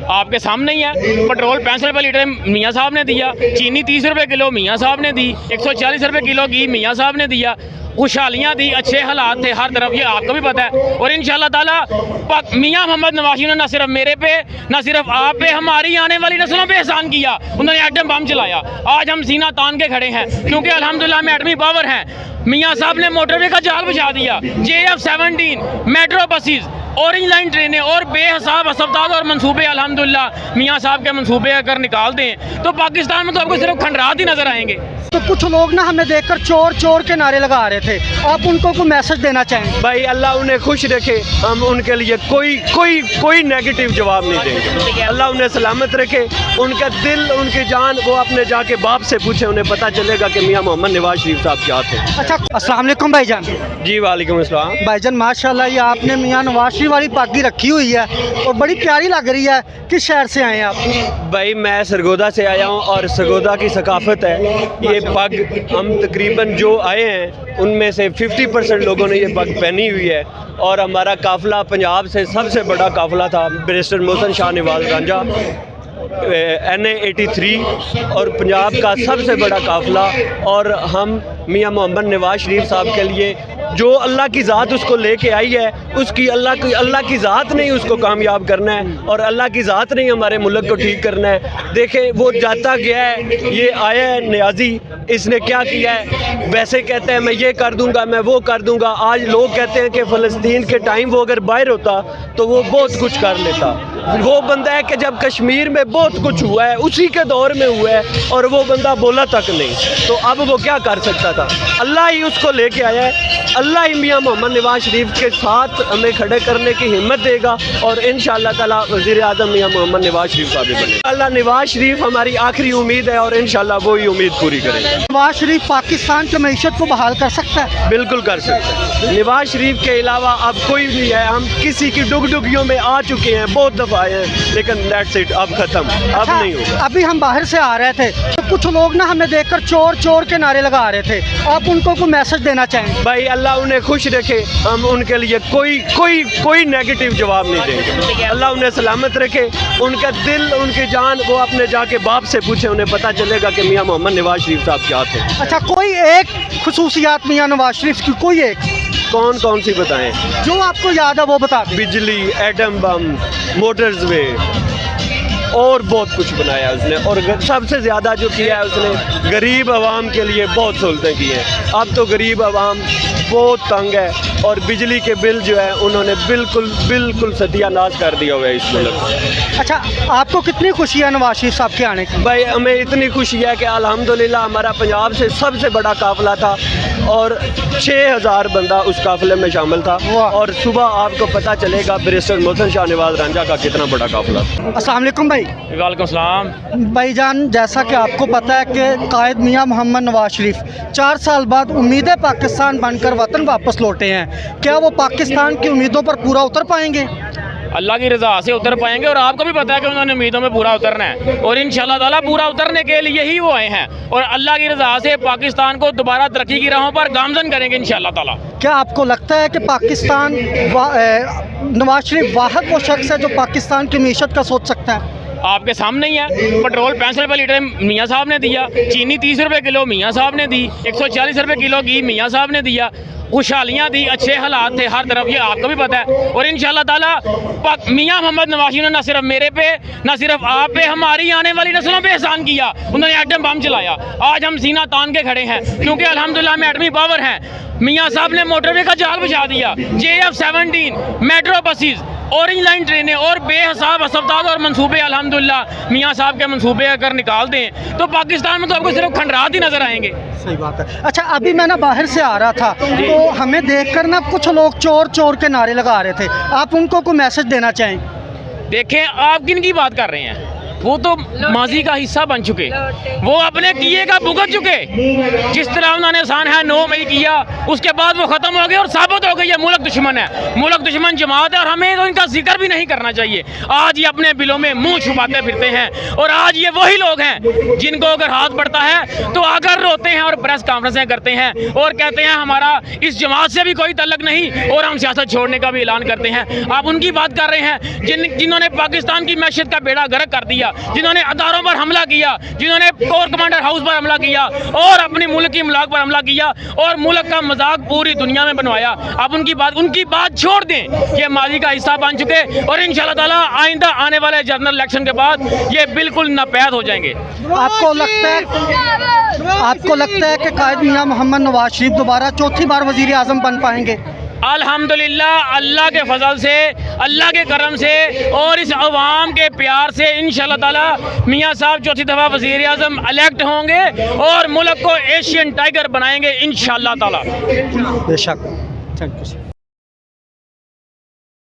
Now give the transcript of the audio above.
आपके सामने ही है। पेट्रोल 65 रुपये लीटर मियाँ साहब ने दिया, चीनी 30 रुपये किलो मियाँ साहब ने दी, 140 रुपये किलो घी मियाँ साहब ने दिया, खुशहालियाँ दी, अच्छे हालात थे हर तरफ, ये आपको भी पता है। और इंशाल्लाह ताला मियाँ मोहम्मद नवाज ने न सिर्फ मेरे पे, न सिर्फ आप पे, हमारी आने वाली नस्लों पे एहसान किया। उन्होंने एटम बम चलाया, आज हम सीना तान के खड़े हैं क्योंकि अल्हम्दुलिल्लाह में एटमी पावर है। मियाँ साहब ने मोटरवे का जाल बिछा दिया, JF-17 metro buses, orange line ट्रेनें और बेहिसाब अस्पताल और मंसूबे अल्हम्दुलिल्लाह मियाँ साहब के मंसूबे अगर निकाल दें तो पाकिस्तान में तो आपको सिर्फ खंडरात ही नजर आएंगे। तो कुछ लोग ना हमें देखकर चोर चोर के नारे लगा रहे थे, आप उनको कोई मैसेज देना चाहेंगे? भाई अल्लाह उन्हें खुश रखे, हम उनके लिए कोई नेगेटिव जवाब नहीं देंगे। अल्लाह उन्हें सलामत रखे, उनका दिल उनकी जान वो अपने जाके बाप से पूछे, उन्हें पता चलेगा कि मियाँ मोहम्मद नवाज शरीफ साहब क्या थे। अच्छा, अस्सलाम वालेकुम भाईजान। जी वालेकुम अस्सलाम। भाईजान माशाल्लाह ये आपने मियाँ नवाज शरीफ वाली पागी रखी हुई है और बड़ी प्यारी लग रही है, किस शहर से आए हैं आप? भाई मैं सरगोदा से आया हूँ और सरगोदा की सकाफत है ये पग। हम तकरीबन जो आए हैं उनमें से 50% लोगों ने ये पग पहनी हुई है और हमारा काफ़िला पंजाब से सबसे बड़ा काफ़िला था, बैरिस्टर मोहसिन शाह नवाज रांझा NA 83 और पंजाब का सबसे बड़ा काफ़िला। और हम मियाँ मोहम्मद नवाज शरीफ साहब के लिए जो अल्लाह की ज़ात उसको लेके आई है, उसकी अल्लाह की ज़ात नहीं उसको कामयाब करना है और अल्लाह की ज़ात नहीं हमारे मुल्क को ठीक करना है। देखें वो जाता गया है, ये आया है न्याजी, इसने क्या किया है? वैसे कहते हैं मैं ये कर दूंगा, मैं वो कर दूंगा। आज लोग कहते हैं कि फ़लस्तीन के टाइम वो अगर बाहर होता तो वो बहुत कुछ कर लेता। वो बंदा है कि जब कश्मीर में बहुत कुछ हुआ है उसी के दौर में हुआ है और वो बंदा बोला तक नहीं, तो अब वो क्या कर सकता था? अल्लाह ही उसको लेके आया है, अल्लाह ही मियाँ मोहम्मद नवाज शरीफ के साथ हमें खड़े करने की हिम्मत देगा और इंशाअल्लाह ताला वज़ीर आज़म मियाँ मोहम्मद नवाज शरीफ साहब बने। अल्लाह नवाज शरीफ हमारी आखिरी उम्मीद है और इंशाअल्लाह वो ही उम्मीद पूरी करेंगे। नवाज शरीफ पाकिस्तान की मईशत को बहाल कर सकता है? बिल्कुल कर सकते हैं। नवाज शरीफ के अलावा अब कोई नहीं है। हम किसी की डुगडुगियों में आ चुके हैं, बहुत दफ़ा आए हैं, लेकिन दैट्स इट, अब ख़त्म, अब नहीं होगा। अभी हम बाहर से आ रहे थे तो कुछ लोग ना हमें देखकर चोर चोर के नारे लगा रहे थे, आप उनको कोई मैसेज देना चाहेंगे? भाई अल्लाह उन्हें खुश रखे, हम उनके लिए कोई नेगेटिव जवाब नहीं देंगे। अल्लाह उन्हें सलामत रखे, उनका दिल उनकी जान वो अपने जाके बाप से पूछे, उन्हें पता चलेगा कि मियाँ मोहम्मद नवाज शरीफ साहब क्या थे। अच्छा, कोई एक खुसूसियात मियाँ नवाज शरीफ की कोई एक कौन सी बताएं? जो आपको याद है वो बता दें। बिजली, एटम बम, मोटर्स वे और बहुत कुछ बनाया उसने। और सबसे ज़्यादा जो किया है उसने गरीब आवाम के लिए बहुत सहूलतें की हैं। अब तो गरीब आवाम बहुत तंग है और बिजली के बिल जो है उन्होंने बिल्कुल सत्यानाश कर दिया हुआ है इस मुल्क में। अच्छा, आपको कितनी खुशी है नवाज शरीफ साहब के आने की? भाई हमें इतनी खुशी है कि अल्हम्दुलिल्लाह हमारा पंजाब से सबसे बड़ा काफ़िला था और 6000 बंदा उस काफ़िले में शामिल था। और सुबह आपको पता चलेगा बैरिस्टर मोहसिन शाह नवाज रांझा का कितना बड़ा काफ़िला था। अस्सलाम वालेकुम भाई। वालेकुम सलाम। भाईजान, जैसा कि आपको पता है कि कायद मियाँ मोहम्मद नवाज शरीफ 4 साल बाद उम्मीद पाकिस्तान बनकर वतन वापस लौटे हैं, क्या वो पाकिस्तान की उम्मीदों पर पूरा उतर पाएंगे? अल्लाह की रज़ा से उतर पाएंगे और आपको भी पता है कि उन्होंने उम्मीदों में पूरा उतरना है और इंशाअल्लाह ताला पूरा उतरने के लिए ही वो आए हैं और अल्लाह की रज़ा से पाकिस्तान को दोबारा तरक्की की राहों पर गामजन करेंगे इंशाअल्लाह ताला। क्या आपको लगता है कि पाकिस्तान नवाज शरीफ वाहिद वो शख्स है जो पाकिस्तान की मीशत का सोच सकता है? आपके सामने ही है। पेट्रोल 65 रुपये लीटर मियाँ साहब ने दिया, चीनी 30 रुपये किलो मियाँ साहब ने दी, 140 रुपये किलो घी मियाँ साहब ने दिया, खुशहालियाँ दी, अच्छे हालात थे हर तरफ, ये आपको भी पता है। और इंशाअल्लाह ताला मियाँ मोहम्मद नवाज ने न सिर्फ मेरे पे, न सिर्फ आप पे, हमारी आने वाली नस्लों पे एहसान किया। उन्होंने एटम बम चलाया, आज हम सीना तान के खड़े हैं क्योंकि अल्हम्दुलिल्लाह में एटमी पावर है। मियाँ साहब ने मोटरवे का जाल बिछा दिया, JF-17 metro buses, orange line ट्रेनें और बेहिसाब अस्पताल और मंसूबे अल्हम्दुलिल्लाह मियाँ साहब के मंसूबे अगर निकाल दें तो पाकिस्तान में तो आपको सिर्फ खंडरात ही नजर आएंगे। सही बात है। अच्छा, अभी मैं ना बाहर से आ रहा था तो हमें देखकर ना कुछ लोग चोर चोर के नारे लगा रहे थे, आप उनको कोई मैसेज देना चाहें? देखें आप किन की बात कर रहे हैं? وہ تو ماضی کا حصہ بن چکے, وہ اپنے کیے کا بھگت چکے. جس طرح انہوں نے سان ہے 9 مئی کیا, اس کے بعد وہ ختم ہو گئے اور ثابت ہو گئی یہ ملک دشمن ہے, ملک دشمن جماعت ہے, اور ہمیں تو ان کا ذکر بھی نہیں کرنا چاہیے. آج یہ اپنے بلوں میں منہ چھپاتے پھرتے ہیں, اور آج یہ وہی لوگ ہیں جن کو اگر ہاتھ پڑتا ہے تو آ کر روتے ہیں اور پریس کانفرنسیں کرتے ہیں اور کہتے ہیں ہمارا اس جماعت سے بھی کوئی تعلق نہیں اور ہم سیاست چھوڑنے کا بھی اعلان کرتے ہیں. آپ ان کی بات کر رہے ہیں جنہوں نے پاکستان کی معیشت کا بیڑا غرق کر دیا, جنہوں نے اداروں پر حملہ کیا, جنہوں نے کور کمانڈر ہاؤس پر حملہ کیا اور اپنی ملک کی املاک پر حملہ کیا اور ملک کا مذاق پوری دنیا میں بنوایا. آپ ان کی بات چھوڑ دیں, یہ ماضی کا حصہ بن چکے اور انشاءاللہ تعالی آئندہ آنے والے جنرل الیکشن کے بعد یہ بالکل ناپید ہو جائیں گے. آپ کو لگتا ہے کہ قائد میاں محمد نواز شریف دوبارہ چوتھی بار وزیر اعظم بن پائیں گے؟ الحمدللہ اللہ کے فضل سے, اللہ کے کرم سے اور اس عوام کے پیار سے انشاءاللہ تعالی میاں صاحب چوتھی دفعہ وزیر اعظم الیکٹ ہوں گے اور ملک کو ایشین ٹائیگر بنائیں گے انشاءاللہ تعالی. بے شک. Thank you.